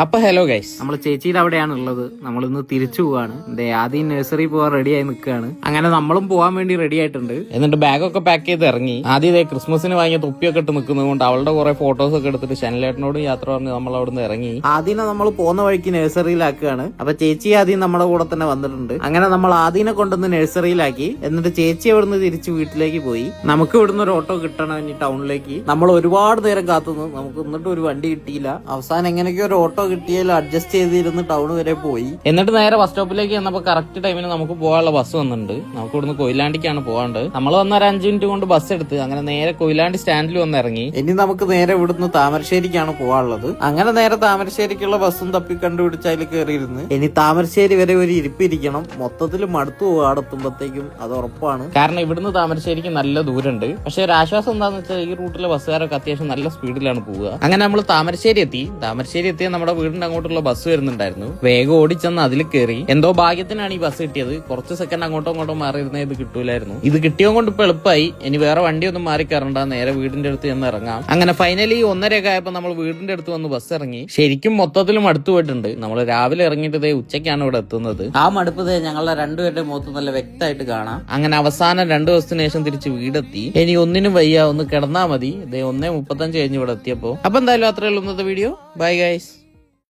അപ്പൊ hello guys, നമ്മൾ ചേച്ചിയുടെ അവിടെയാണ് ഉള്ളത്. നമ്മൾ ഇന്ന് തിരിച്ചു പോവാണ്. ആദ്യം നഴ്സറി പോവാൻ റെഡി ആയി നിൽക്കുകയാണ്. അങ്ങനെ നമ്മളും പോവാൻ വേണ്ടി റെഡി ആയിട്ടുണ്ട്. എന്നിട്ട് ബാഗൊക്കെ പാക്ക് ചെയ്ത് ഇറങ്ങി. ആദ്യം ക്രിസ്മസിന് വാങ്ങിയ തൊപ്പിയൊക്കെ ഇട്ട് നിൽക്കുന്നത് കൊണ്ട് അവളുടെ കുറെ ഫോട്ടോസ് ഒക്കെ എടുത്തിട്ട് ശനിലേട്ടനോട് യാത്ര പറഞ്ഞ് നമ്മൾ അവിടെ നിന്ന് ഇറങ്ങി. ആദ്യം നമ്മൾ പോകുന്ന വഴിക്ക് നഴ്സറിയിലാക്കുകയാണ്. അപ്പൊ ചേച്ചി ആദ്യം നമ്മുടെ കൂടെ തന്നെ വന്നിട്ടുണ്ട്. അങ്ങനെ നമ്മൾ ആദ്യനെ കൊണ്ടുവന്ന് നഴ്സറിയിലാക്കി. എന്നിട്ട് ചേച്ചി അവിടുന്ന് തിരിച്ച് വീട്ടിലേക്ക് പോയി. നമുക്ക് ഇവിടുന്ന് ഒരു ഓട്ടോ കിട്ടണം ഇനി ടൗണിലേക്ക്. നമ്മൾ ഒരുപാട് നേരം കാത്തുനിന്നു. നമുക്ക് എന്നിട്ട് ഒരു വണ്ടി കിട്ടിയില്ല. അവസാനം എങ്ങനെയൊക്കെ ഒരു ഓട്ടോ കിട്ടിയാലും അഡ്ജസ്റ്റ് ചെയ്തിരുന്ന് ടൗൺ വരെ പോയി. എന്നിട്ട് നേരെ ബസ് സ്റ്റോപ്പിലേക്ക് വന്നപ്പോ കറക്റ്റ് ടൈമിന് നമുക്ക് പോകാനുള്ള ബസ് വന്നിട്ടുണ്ട്. നമുക്ക് ഇവിടുന്ന് കൊയിലാണ്ടിക്കാണ് പോകാണ്ട്. നമ്മൾ വന്ന ഒരു 5 മിനിറ്റ് കൊണ്ട് ബസ് എടുത്ത് അങ്ങനെ നേരെ കൊയിലാണ്ടി സ്റ്റാൻഡിൽ വന്ന് ഇറങ്ങി. ഇനി നമുക്ക് നേരെ ഇവിടുന്ന് താമരശ്ശേരിക്കാണ് പോകാനുള്ളത്. അങ്ങനെ നേരെ താമരശ്ശേരിക്കുള്ള ബസ്സും തപ്പി കണ്ടുപിടിച്ച് അതിൽ കയറിയിരുന്ന് ഇനി താമരശ്ശേരി വരെ ഒരു ഇരിപ്പിരിക്കണം. മൊത്തത്തിൽ മടുത്തു പോകും ആടെത്തുമ്പോഴത്തേക്കും, അത് ഉറപ്പാണ്. കാരണം ഇവിടുന്ന് താമരശ്ശേരിക്ക് നല്ല ദൂരമുണ്ട്. പക്ഷെ ഒരു ആശ്വാസം എന്താണെന്ന് വെച്ചാൽ ഈ റൂട്ടിലെ ബസ്സുകാരൊക്കെ അത്യാവശ്യം നല്ല സ്പീഡിലാണ് പോവുക. അങ്ങനെ നമ്മൾ താമരശ്ശേരി എത്തിയ നമ്മുടെ വീടിന്റെ അങ്ങോട്ടുള്ള ബസ് വരുന്നുണ്ടായിരുന്നു. വേഗം ഓടിച്ചെന്ന് അതിൽ കയറി. എന്തോ ഭാഗ്യത്തിനാണ് ഈ ബസ് കിട്ടിയത്. കുറച്ച് സെക്കൻഡ് അങ്ങോട്ടോ ഇങ്ങോട്ടോ മാറിയിരുന്ന ഇത് കിട്ടൂലായിരുന്നു. ഇത് കിട്ടിയോ കൊണ്ട് ഇപ്പൊ എളുപ്പമായി. ഇനി വേറെ വണ്ടിയൊന്നും മാറി കയറണ്ട, നേരെ വീടിന്റെ അടുത്ത് ചെന്ന് ഇറങ്ങാം. അങ്ങനെ ഫൈനലി 1:30 ആയപ്പോ നമ്മൾ വീടിന്റെ അടുത്ത് വന്ന് ബസ് ഇറങ്ങി. ശരിക്കും മൊത്തത്തിൽ മടുത്തു പോയിട്ടുണ്ട്. നമ്മൾ രാവിലെ ഇറങ്ങിയിട്ട് ഉച്ചയ്ക്കാണ് ഇവിടെ എത്തുന്നത്. ആ മടുപ്പ് ഞങ്ങളുടെ രണ്ടുപേരുടെ മുഖത്ത് നല്ല വ്യക്തമായിട്ട് കാണാം. അങ്ങനെ അവസാനം 2 ദിവസത്തിന് ശേഷം തിരിച്ച് വീടെത്തി. ഇനി ഒന്നിനും വയ്യ, ഒന്ന് കിടന്നാ മതി. 1:35 കഴിഞ്ഞ് ഇവിടെ എത്തിയപ്പോ. അപ്പൊ എന്തായാലും അത്രേ ഉള്ളൂ ഇന്നത്തെ വീഡിയോ. Bye guys.